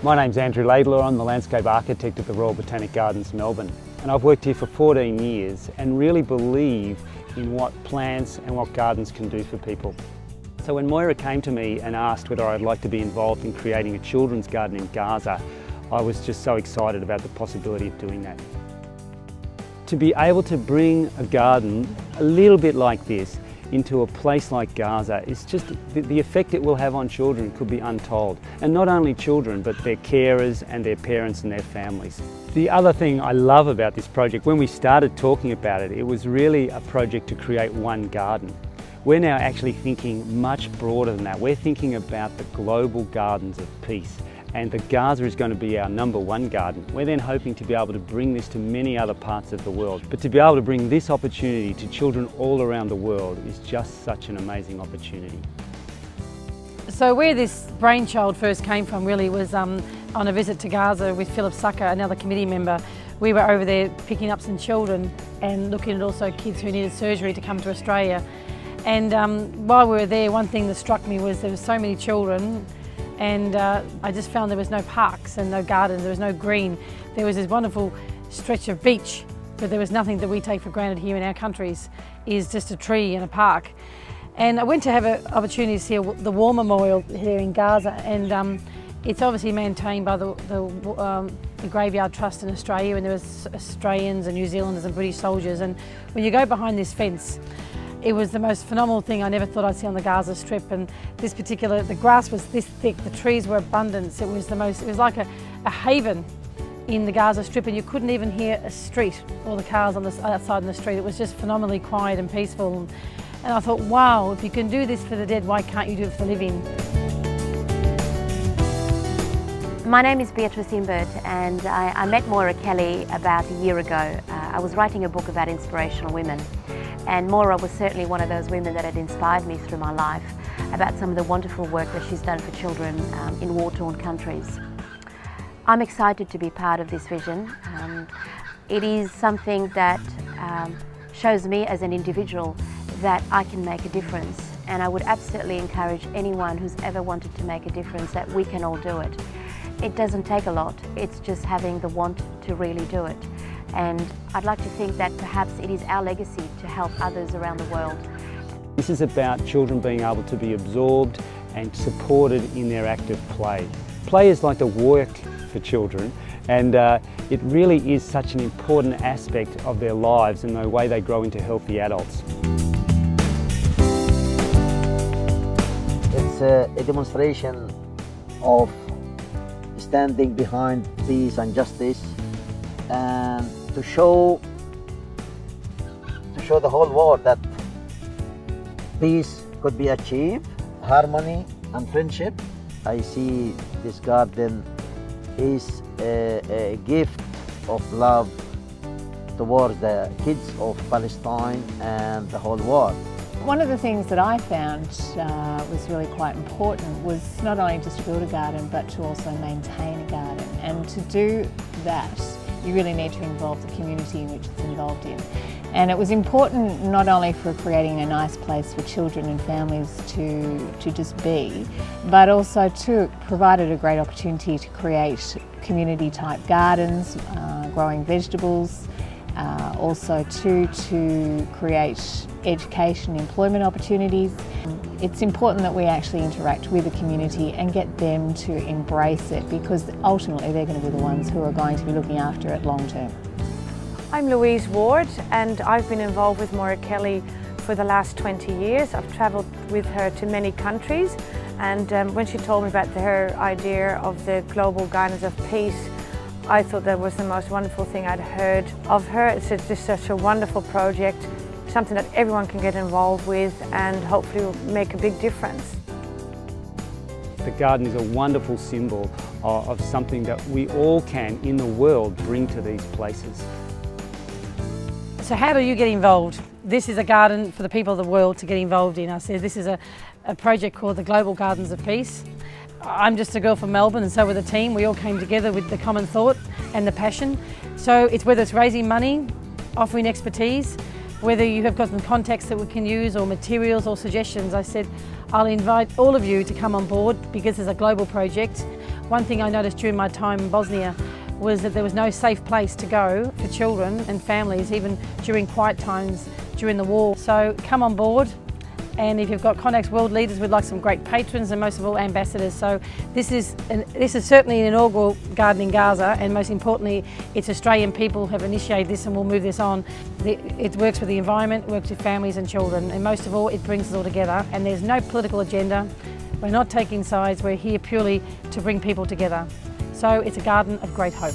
My name's Andrew Laidlaw. I'm the landscape architect at the Royal Botanic Gardens, Melbourne. And I've worked here for 14 years and really believe in what plants and what gardens can do for people. So when Moira came to me and asked whether I'd like to be involved in creating a children's garden in Gaza, I was just so excited about the possibility of doing that. To be able to bring a garden a little bit like this into a place like Gaza, is just the effect it will have on children could be untold. And not only children, but their carers and their parents and their families. The other thing I love about this project, when we started talking about it, it was really a project to create one garden. We're now actually thinking much broader than that. We're thinking about the global gardens of peace. And the Gaza is going to be our #1 garden. We're then hoping to be able to bring this to many other parts of the world. But to be able to bring this opportunity to children all around the world is just such an amazing opportunity. So where this brainchild first came from really was on a visit to Gaza with Philip Sucker, another committee member. We were over there picking up some children and looking at also kids who needed surgery to come to Australia. And while we were there, one thing that struck me was there were so many children, and I just found there was no parks and no gardens, there was no green. There was this wonderful stretch of beach, but there was nothing that we take for granted here in our countries, is just a tree and a park. And I went to have an opportunity to see the War Memorial here in Gaza, and it's obviously maintained by the Graveyard Trust in Australia, and there was Australians and New Zealanders and British soldiers. And when you go behind this fence, it was the most phenomenal thing I never thought I'd see on the Gaza Strip. And the grass was this thick, the trees were abundant. It was like a haven in the Gaza Strip, and you couldn't even hear a street or the cars on the outside in the street. It was just phenomenally quiet and peaceful. And I thought, wow, if you can do this for the dead, why can't you do it for the living? My name is Beatrice Imbert, and I met Moira Kelly about a year ago. I was writing a book about inspirational women. And Moira was certainly one of those women that had inspired me through my life about some of the wonderful work that she's done for children in war-torn countries. I'm excited to be part of this vision. It is something that shows me as an individual that I can make a difference, and I would absolutely encourage anyone who's ever wanted to make a difference that we can all do it. It doesn't take a lot, it's just having the want to really do it. And I'd like to think that perhaps it is our legacy to help others around the world. This is about children being able to be absorbed and supported in their active play. Play is like the work for children, and it really is such an important aspect of their lives and the way they grow into healthy adults. It's a demonstration of standing behind peace and justice, and to show the whole world that peace could be achieved, harmony and friendship. I see this garden is a gift of love towards the kids of Palestine and the whole world. One of the things that I found was really quite important was not only just to build a garden, but to also maintain a garden. And to do that, you really need to involve the community in which it's involved in. And it was important not only for creating a nice place for children and families to just be, but also to provided a great opportunity to create community type gardens, growing vegetables, also to create education, employment opportunities. It's important that we actually interact with the community and get them to embrace it, because ultimately they're going to be the ones who are going to be looking after it long term. I'm Louise Ward, and I've been involved with Moira Kelly for the last 20 years. I've travelled with her to many countries, and when she told me about her idea of the Global Gardens of Peace, I thought that was the most wonderful thing I'd heard of her. It's just such a wonderful project, something that everyone can get involved with and hopefully will make a big difference. The garden is a wonderful symbol of something that we all can, in the world, bring to these places. So how do you get involved? This is a garden for the people of the world to get involved in. I said this is a project called the Global Gardens of Peace. I'm just a girl from Melbourne, and so with the team we all came together with the common thought and the passion. So it's whether it's raising money, offering expertise, whether you have got some contacts that we can use or materials or suggestions. I said I'll invite all of you to come on board because it's a global project. One thing I noticed during my time in Bosnia was that there was no safe place to go for children and families, even during quiet times during the war. So come on board, and if you've got contacts, world leaders, we'd like some great patrons and most of all ambassadors. So this is certainly an inaugural garden in Gaza, and most importantly, it's Australian people who have initiated this and will move this on. It works with the environment, works with families and children, and most of all, it brings us all together, and there's no political agenda. We're not taking sides, we're here purely to bring people together. So it's a garden of great hope.